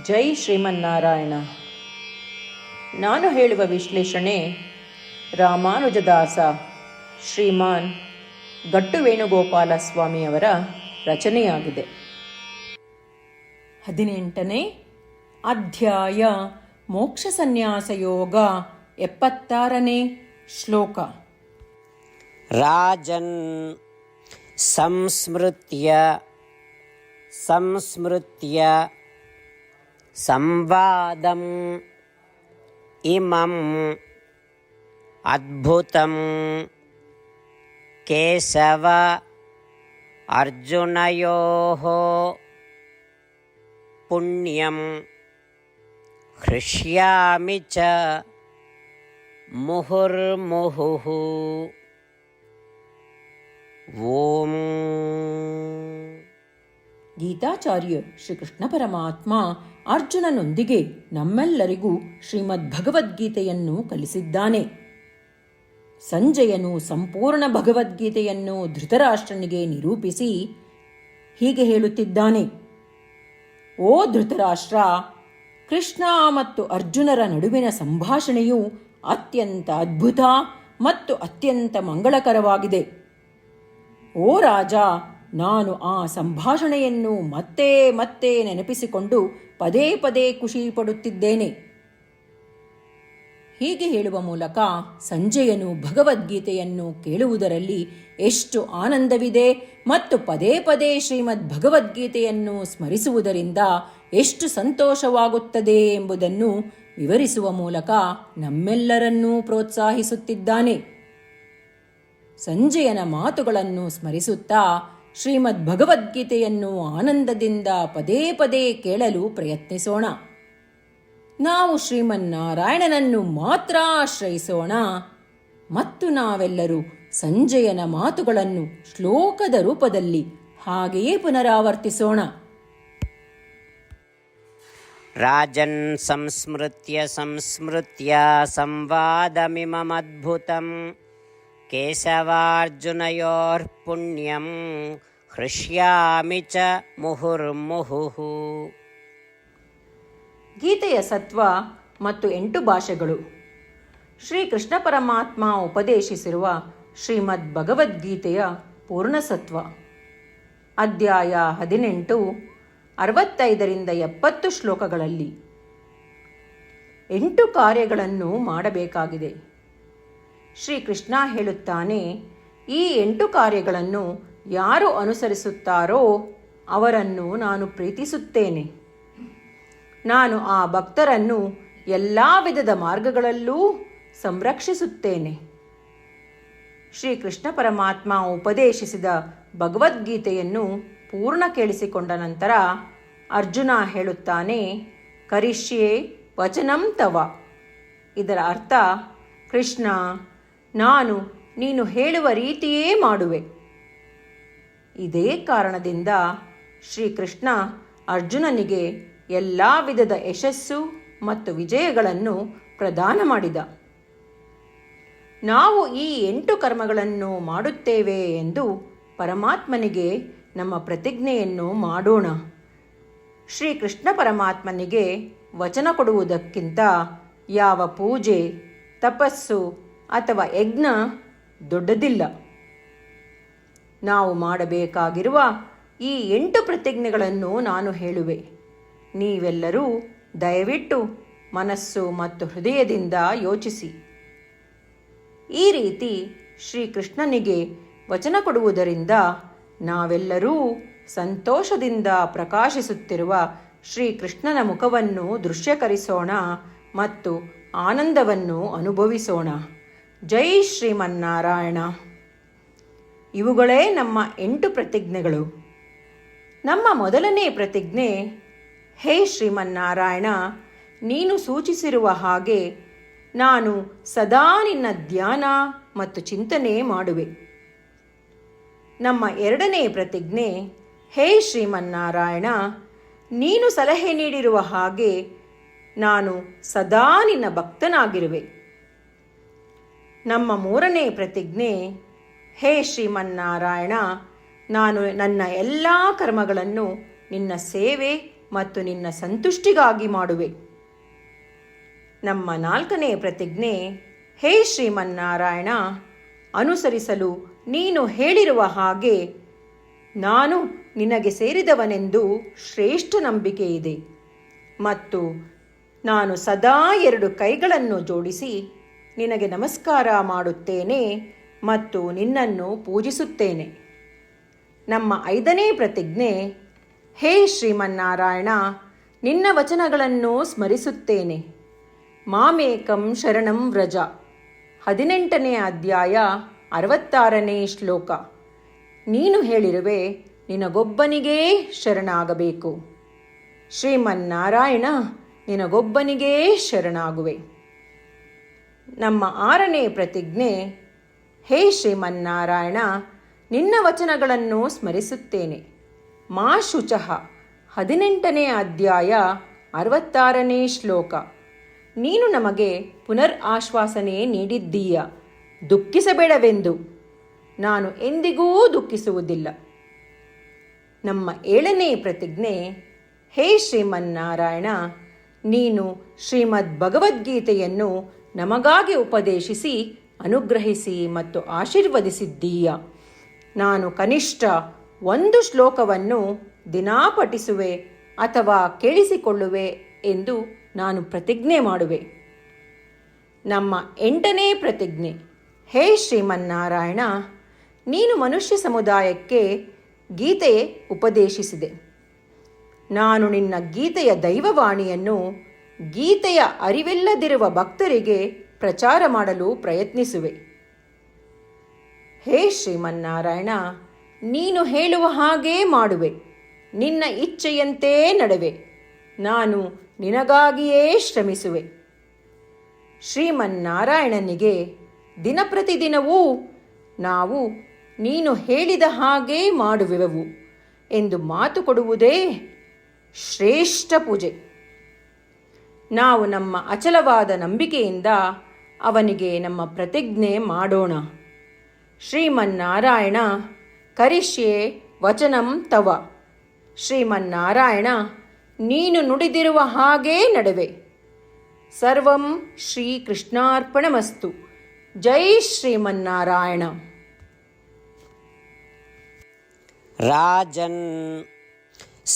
ಜೈ ಶ್ರೀಮನ್ನಾರಾಯಣ. ನಾನು ಹೇಳುವ ವಿಶ್ಲೇಷಣೆ ರಾಮಾನುಜದಾಸ ಶ್ರೀಮಾನ್ ಗಟ್ಟು ವೇಣುಗೋಪಾಲ ಸ್ವಾಮಿಯವರ ರಚನೆಯಾಗಿದೆ. 18ನೇ ಅಧ್ಯಾಯ ಮೋಕ್ಷ ಸನ್ಯಾಸ ಯೋಗ. 76ನೇ ಶ್ಲೋಕ. ರಾಜನ್ ಸಂಸ್ಮೃತ್ಯ ಸಂವಾದಂ ಇಮಂ ಅದ್ಭುತಂ ಕೇಶವ ಅರ್ಜುನಯೋಃ ಪುಣ್ಯಂ ಹೃಷ್ಯಾಮಿ ಚ ಮುಹುರ್ಮುಹುಃ. ಓಂ. ಗೀತಾಚಾರ್ಯ ಶ್ರೀಕೃಷ್ಣ ಪರಮಾತ್ಮ ಅರ್ಜುನನೊಂದಿಗೆ ನಮ್ಮೆಲ್ಲರಿಗೂ ಶ್ರೀಮದ್ ಭಗವದ್ಗೀತೆಯನ್ನು ಕಲಿಸಿದ್ದಾನೆ. ಸಂಜಯನು ಸಂಪೂರ್ಣ ಭಗವದ್ಗೀತೆಯನ್ನು ಧೃತರಾಷ್ಟ್ರನಿಗೆ ನಿರೂಪಿಸಿ ಹೀಗೆ ಹೇಳುತ್ತಿದ್ದಾನೆ: ಓ ಧೃತರಾಷ್ಟ್ರ, ಕೃಷ್ಣ ಮತ್ತು ಅರ್ಜುನರ ನಡುವಿನ ಸಂಭಾಷಣೆಯು ಅತ್ಯಂತ ಅದ್ಭುತ ಮತ್ತು ಅತ್ಯಂತ ಮಂಗಳಕರವಾಗಿದೆ. ಓ ರಾಜ, ನಾನು ಆ ಸಂಭಾಷಣೆಯನ್ನು ಮತ್ತೆ ಮತ್ತೆ ನೆನಪಿಸಿಕೊಂಡು ಪದೇ ಪದೇ ಖುಷಿ ಪಡುತ್ತಿದ್ದೇನೆ. ಹೀಗೆ ಹೇಳುವ ಮೂಲಕ ಸಂಜಯನು ಭಗವದ್ಗೀತೆಯನ್ನು ಕೇಳುವುದರಲ್ಲಿ ಎಷ್ಟು ಆನಂದವಿದೆ ಮತ್ತು ಪದೇ ಪದೇ ಶ್ರೀಮದ್ ಭಗವದ್ಗೀತೆಯನ್ನು ಸ್ಮರಿಸುವುದರಿಂದ ಎಷ್ಟು ಸಂತೋಷವಾಗುತ್ತದೆ ಎಂಬುದನ್ನು ವಿವರಿಸುವ ಮೂಲಕ ನಮ್ಮೆಲ್ಲರನ್ನೂ ಪ್ರೋತ್ಸಾಹಿಸುತ್ತಿದ್ದಾನೆ. ಸಂಜಯನ ಮಾತುಗಳನ್ನು ಸ್ಮರಿಸುತ್ತಾ ಶ್ರೀಮದ್ ಭಗವದ್ಗೀತೆಯನ್ನು ಆನಂದದಿಂದ ಪದೇ ಪದೇ ಕೇಳಲು ಪ್ರಯತ್ನಿಸೋಣ. ನಾವು ಶ್ರೀಮನ್ನಾರಾಯಣನನ್ನು ಮಾತ್ರ ಆಶ್ರಯಿಸೋಣ ಮತ್ತು ನಾವೆಲ್ಲರೂ ಸಂಜಯನ ಮಾತುಗಳನ್ನು ಶ್ಲೋಕದ ರೂಪದಲ್ಲಿ ಹಾಗೆಯೇ ಪುನರಾವರ್ತಿಸೋಣ. ರಾಜನ್ ಸಂಸ್ಮೃತ್ಯ ಸಂವಾದಮಿಮಮದ್ಭುತಂ ಕೇಶವಾರ್ಜುನಯೋರ್ ಪುಣ್ಯಂ ಹೃಷ್ಯಾಮಿ ಚ ಮುಹುರ್ಮುಹುಃ. ಗೀತೆಯ ಸತ್ವ ಮತ್ತು 8 ಭಾಷೆಗಳು. ಶ್ರೀಕೃಷ್ಣ ಪರಮಾತ್ಮ ಉಪದೇಶಿಸಿರುವ ಶ್ರೀಮದ್ ಭಗವದ್ಗೀತೆಯ ಪೂರ್ಣಸತ್ವ. ಅಧ್ಯಾಯ 18, 65ರಿಂದ 70 ಶ್ಲೋಕಗಳಲ್ಲಿ 8 ಕಾರ್ಯಗಳನ್ನು ಮಾಡಬೇಕಾಗಿದೆ. ಶ್ರೀಕೃಷ್ಣ ಹೇಳುತ್ತಾನೆ, ಈ 8 ಕಾರ್ಯಗಳನ್ನು ಯಾರು ಅನುಸರಿಸುತ್ತಾರೋ ಅವರನ್ನು ನಾನು ಪ್ರೀತಿಸುತ್ತೇನೆ. ನಾನು ಆ ಭಕ್ತರನ್ನು ಎಲ್ಲ ವಿಧದ ಮಾರ್ಗಗಳಲ್ಲೂ ಸಂರಕ್ಷಿಸುತ್ತೇನೆ. ಶ್ರೀಕೃಷ್ಣ ಪರಮಾತ್ಮ ಉಪದೇಶಿಸಿದ ಭಗವದ್ಗೀತೆಯನ್ನು ಪೂರ್ಣ ಕೇಳಿಸಿಕೊಂಡ ನಂತರ ಅರ್ಜುನ ಹೇಳುತ್ತಾನೆ, ಕರಿಷ್ಯೆ ವಚನಂ ತವ. ಇದರ ಅರ್ಥ, ಕೃಷ್ಣ, ನಾನು ನೀನು ಹೇಳುವ ರೀತಿಯೇ ಮಾಡುವೆ. ಇದೇ ಕಾರಣದಿಂದ ಶ್ರೀಕೃಷ್ಣ ಅರ್ಜುನನಿಗೆ ಎಲ್ಲ ವಿಧದ ಯಶಸ್ಸು ಮತ್ತು ವಿಜಯಗಳನ್ನು ಪ್ರದಾನ ಮಾಡಿದ. ನಾವು ಈ 8 ಕರ್ಮಗಳನ್ನು ಮಾಡುತ್ತೇವೆ ಎಂದು ಪರಮಾತ್ಮನಿಗೆ ನಮ್ಮ ಪ್ರತಿಜ್ಞೆಯನ್ನು ಮಾಡೋಣ. ಶ್ರೀಕೃಷ್ಣ ಪರಮಾತ್ಮನಿಗೆ ವಚನ ಕೊಡುವುದಕ್ಕಿಂತ ಯಾವ ಪೂಜೆ, ತಪಸ್ಸು ಅಥವಾ ಯಜ್ಞ ದೊಡ್ಡದಿಲ್ಲ. ನಾವು ಮಾಡಬೇಕಾಗಿರುವ ಈ 8 ಪ್ರತಿಜ್ಞೆಗಳನ್ನು ನಾನು ಹೇಳುವೆ. ನೀವೆಲ್ಲರೂ ದಯವಿಟ್ಟು ಮನಸ್ಸು ಮತ್ತು ಹೃದಯದಿಂದ ಯೋಚಿಸಿ. ಈ ರೀತಿ ಶ್ರೀಕೃಷ್ಣನಿಗೆ ವಚನ ಕೊಡುವುದರಿಂದ ನಾವೆಲ್ಲರೂ ಸಂತೋಷದಿಂದ ಪ್ರಕಾಶಿಸುತ್ತಿರುವ ಶ್ರೀಕೃಷ್ಣನ ಮುಖವನ್ನು ದೃಶ್ಯಕರಿಸೋಣ ಮತ್ತು ಆನಂದವನ್ನು ಅನುಭವಿಸೋಣ. ಜೈ ಶ್ರೀಮನ್ನಾರಾಯಣ. ಇವುಗಳೇ ನಮ್ಮ 8 ಪ್ರತಿಜ್ಞೆಗಳು. ನಮ್ಮ ಮೊದಲನೇ ಪ್ರತಿಜ್ಞೆ: ಹೇ ಶ್ರೀಮನ್ನಾರಾಯಣ, ನೀನು ಸೂಚಿಸಿರುವ ಹಾಗೆ ನಾನು ಸದಾ ನಿನ್ನ ಧ್ಯಾನ ಮತ್ತು ಚಿಂತನೆ ಮಾಡುವೆ. ನಮ್ಮ ಎರಡನೇ ಪ್ರತಿಜ್ಞೆ: ಹೇ ಶ್ರೀಮನ್ನಾರಾಯಣ, ನೀನು ಸಲಹೆ ನೀಡಿರುವ ಹಾಗೆ ನಾನು ಸದಾ ನಿನ್ನ ಭಕ್ತನಾಗಿರುವೆ. ನಮ್ಮ ಮೂರನೇ ಪ್ರತಿಜ್ಞೆ: ಹೇ ಶ್ರೀಮನ್ನಾರಾಯಣ, ನಾನು ನನ್ನ ಎಲ್ಲ ಕರ್ಮಗಳನ್ನು ನಿನ್ನ ಸೇವೆ ಮತ್ತು ನಿನ್ನ ಸಂತುಷ್ಟಿಗಾಗಿ ಮಾಡುವೆ. ನಮ್ಮ 4ನೇ ಪ್ರತಿಜ್ಞೆ, ಹೇ ಶ್ರೀಮನ್ನಾರಾಯಣ, ಅನುಸರಿಸಲು ನೀನು ಹೇಳಿರುವ ಹಾಗೆ ನಾನು ನಿನಗೆ ಸೇರಿದವನೆಂದು ಶ್ರೇಷ್ಠ ನಂಬಿಕೆ ಇದೆ ಮತ್ತು ನಾನು ಸದಾ 2 ಕೈಗಳನ್ನು ಜೋಡಿಸಿ ನಿನಗೆ ನಮಸ್ಕಾರ ಮಾಡುತ್ತೇನೆ ಮತ್ತು ನಿನ್ನನ್ನು ಪೂಜಿಸುತ್ತೇನೆ. ನಮ್ಮ 5ನೇ ಪ್ರತಿಜ್ಞೆ, ಹೇ ಶ್ರೀಮನ್ನಾರಾಯಣ, ನಿನ್ನ ವಚನಗಳನ್ನು ಸ್ಮರಿಸುತ್ತೇನೆ. ಮಾಮೇಕಂ ಶರಣಂ ವ್ರಜ, 18ನೇ ಅಧ್ಯಾಯ 66ನೇ ಶ್ಲೋಕ. ನೀನು ಹೇಳಿರುವೆ, ನಿನಗೊಬ್ಬನಿಗೇ ಶರಣಾಗಬೇಕು. ಶ್ರೀಮನ್ನಾರಾಯಣ, ನಿನಗೊಬ್ಬನಿಗೇ ಶರಣಾಗುವೆ. ನಮ್ಮ 6ನೇ ಪ್ರತಿಜ್ಞೆ, ಹೇ ಶ್ರೀಮನ್ನಾರಾಯಣ, ನಿನ್ನ ವಚನಗಳನ್ನು ಸ್ಮರಿಸುತ್ತೇನೆ. ಮಾ ಶುಚಃ, 18ನೇ ಅಧ್ಯಾಯ 66ನೇ ಶ್ಲೋಕ. ನೀನು ನಮಗೆ ಪುನರ್ ಆಶ್ವಾಸನೆ ನೀಡಿದ್ದೀಯ, ದುಃಖಿಸಬೇಡವೆಂದು. ನಾನು ಎಂದಿಗೂ ದುಃಖಿಸುವುದಿಲ್ಲ. ನಮ್ಮ 7ನೇ ಪ್ರತಿಜ್ಞೆ, ಹೇ ಶ್ರೀಮನ್ನಾರಾಯಣ, ನೀನು ಶ್ರೀಮದ್ ಭಗವದ್ಗೀತೆಯನ್ನು ನಮಗಾಗಿ ಉಪದೇಶಿಸಿ ಅನುಗ್ರಹಿಸಿ ಮತ್ತು ಆಶೀರ್ವದಿಸಿದ್ದೀಯ. ನಾನು ಕನಿಷ್ಠ 1 ಶ್ಲೋಕವನ್ನು ದಿನಾ ಪಠಿಸುವೆ ಅಥವಾ ಕೇಳಿಸಿಕೊಳ್ಳುವೆ ಎಂದು ನಾನು ಪ್ರತಿಜ್ಞೆ ಮಾಡುವೆ. ನಮ್ಮ 8ನೇ ಪ್ರತಿಜ್ಞೆ, ಹೇ ಶ್ರೀಮನ್ನಾರಾಯಣ, ನೀನು ಮನುಷ್ಯ ಸಮುದಾಯಕ್ಕೆ ಗೀತೆ ಉಪದೇಶಿಸಿದೆ. ನಾನು ನಿನ್ನ ಗೀತೆಯ ದೈವವಾಣಿಯನ್ನು ಗೀತೆಯ ಅರಿವಿಲ್ಲದಿರುವ ಭಕ್ತರಿಗೆ ಪ್ರಚಾರ ಮಾಡಲು ಪ್ರಯತ್ನಿಸುವೆ. ಹೇ ಶ್ರೀಮನ್ನಾರಾಯಣ, ನೀನು ಹೇಳುವ ಹಾಗೇ ಮಾಡುವೆ. ನಿನ್ನ ಇಚ್ಛೆಯಂತೆ ನಡೆವೆ. ನಾನು ನಿನಗಾಗಿಯೇ ಶ್ರಮಿಸುವೆ. ಶ್ರೀಮನ್ನಾರಾಯಣನಿಗೆ ದಿನಪ್ರತಿದಿನವೂ ನಾವು ನೀನು ಹೇಳಿದ ಹಾಗೇ ಮಾಡುವೆವು ಎಂದು ಮಾತು ಕೊಡುವುದೇ ಶ್ರೇಷ್ಠ ಪೂಜೆ. ನಾವು ನಮ್ಮ ಅಚಲವಾದ ನಂಬಿಕೆಯಿಂದ ಅವನಿಗೆ ನಮ್ಮ ಪ್ರತಿಜ್ಞೆ ಮಾಡೋಣ. ಶ್ರೀಮನ್ನಾರಾಯಣ, ಕರಿಷ್ಯೆ ವಚನಂ ತವ. ಶ್ರೀಮನ್ನಾರಾಯಣ, ನೀನು ನುಡಿದಿರುವ ಹಾಗೇ ನಡೆವೆ. ಸರ್ವಂ ಶ್ರೀಕೃಷ್ಣಾರ್ಪಣಮಸ್ತು. ಜೈ ಶ್ರೀಮನ್ನಾರಾಯಣ. ರಾಜನ್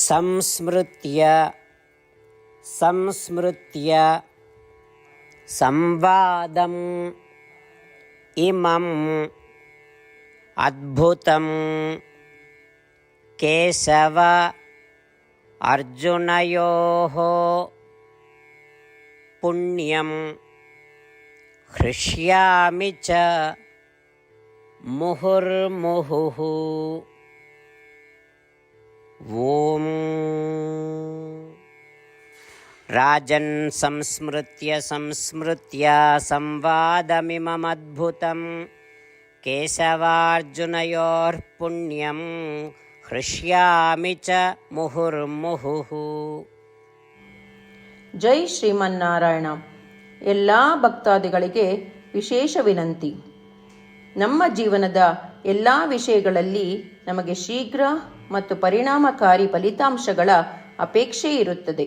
ಸಂಸ್ಮೃತ್ಯ ಸಂವಾದಂ ಇಮಂ ಅದ್ಭುತಂ ಕೇಶವ ಅರ್ಜುನಯೋಃ ಪುಣ್ಯಂ ಹೃಷ್ಯಾಮಿ ಚ ಮುಹುರ್ಮುಹುಃ. ಓಂ ರಾಜನ್ ಸಂಸ್ಮೃತ್ಯ ಸಂವಾದಮಿಮಮದ್ಭುತಂ ಕೇಶವಾರ್ಜುನಯೋರ್ ಪುಣ್ಯಂ ಹೃಷ್ಯಾಮಿ ಚ ಮುಹುರ್ಮುಹುಃ. ಜೈ ಶ್ರೀಮನ್ನಾರಾಯಣ. ಎಲ್ಲ ಭಕ್ತಾದಿಗಳಿಗೆ ವಿಶೇಷ ವಿನಂತಿ. ನಮ್ಮ ಜೀವನದ ಎಲ್ಲ ವಿಷಯಗಳಲ್ಲಿ ನಮಗೆ ಶೀಘ್ರ ಮತ್ತು ಪರಿಣಾಮಕಾರಿ ಫಲಿತಾಂಶಗಳ ಅಪೇಕ್ಷೆ ಇರುತ್ತದೆ.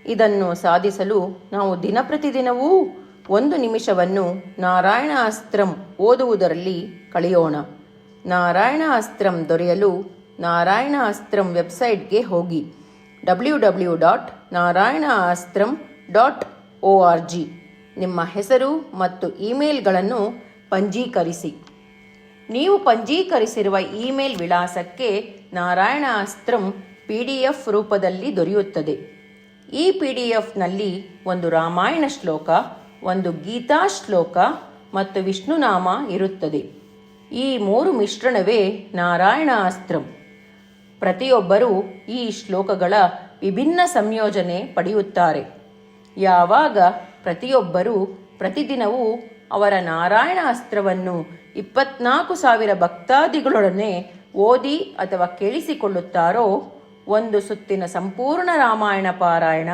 ಇದನ್ನು ಸಾಧಿಸಲು ನಾವು ದಿನಪ್ರತಿದಿನವೂ 1 ನಿಮಿಷವನ್ನು ನಾರಾಯಣ ಅಸ್ತ್ರಂ ಓದುವುದರಲ್ಲಿ ಕಳೆಯೋಣ. ನಾರಾಯಣ ಅಸ್ತ್ರಂ ದೊರೆಯಲು ನಾರಾಯಣ ಅಸ್ತ್ರಂ ವೆಬ್ಸೈಟ್ಗೆ ಹೋಗಿ www.narayanaastram.org ನಿಮ್ಮ ಹೆಸರು ಮತ್ತು ಇಮೇಲ್ಗಳನ್ನು ಪಂಜೀಕರಿಸಿ. ನೀವು ಪಂಜೀಕರಿಸಿರುವ ಇಮೇಲ್ ವಿಳಾಸಕ್ಕೆ ನಾರಾಯಣ ಅಸ್ತ್ರಂ PDF ರೂಪದಲ್ಲಿ ದೊರೆಯುತ್ತದೆ. ಈ PDFನಲ್ಲಿ 1 ರಾಮಾಯಣ ಶ್ಲೋಕ, 1 ಗೀತಾ ಶ್ಲೋಕ ಮತ್ತು ವಿಷ್ಣುನಾಮ ಇರುತ್ತದೆ. ಈ 3 ಮಿಶ್ರಣವೇ ನಾರಾಯಣ ಅಸ್ತ್ರಂ. ಪ್ರತಿಯೊಬ್ಬರೂ ಈ ಶ್ಲೋಕಗಳ ವಿಭಿನ್ನ ಸಂಯೋಜನೆ ಪಡೆಯುತ್ತಾರೆ. ಯಾವಾಗ ಪ್ರತಿಯೊಬ್ಬರೂ ಪ್ರತಿದಿನವೂ ಅವರ ನಾರಾಯಣ ಅಸ್ತ್ರವನ್ನು 24,000 ಭಕ್ತಾದಿಗಳೊಡನೆ ಓದಿ ಅಥವಾ ಕೇಳಿಸಿಕೊಳ್ಳುತ್ತಾರೋ, 1 ಸುತ್ತಿನ ಸಂಪೂರ್ಣ ರಾಮಾಯಣ ಪಾರಾಯಣ,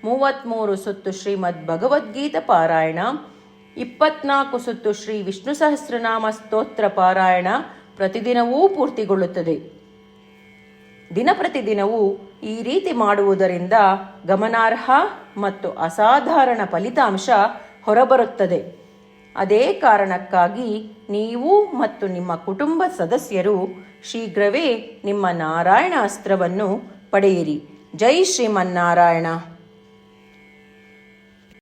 33 ಸುತ್ತು ಶ್ರೀಮದ್ ಭಗವದ್ಗೀತಾ ಪಾರಾಯಣ, 24 ಸುತ್ತು ಶ್ರೀ ವಿಷ್ಣು ಸಹಸ್ರನಾಮ ಸ್ತೋತ್ರ ಪಾರಾಯಣ ಪ್ರತಿದಿನವೂ ಪೂರ್ತಿಗೊಳ್ಳುತ್ತದೆ. ದಿನಪ್ರತಿದಿನವೂ ಈ ರೀತಿ ಮಾಡುವುದರಿಂದ ಗಮನಾರ್ಹ ಮತ್ತು ಅಸಾಧಾರಣ ಫಲಿತಾಂಶ ಹೊರಬರುತ್ತದೆ. ಅದೇ ಕಾರಣಕ್ಕಾಗಿ ನೀವು ಮತ್ತು ನಿಮ್ಮ ಕುಟುಂಬ ಸದಸ್ಯರು ಶೀಘ್ರವೇ ನಿಮ್ಮ ನಾರಾಯಣ ಅಸ್ತ್ರವನ್ನು ಪಡೆಯಿರಿ. ಜೈ ಶ್ರೀಮನ್ನಾರಾಯಣ.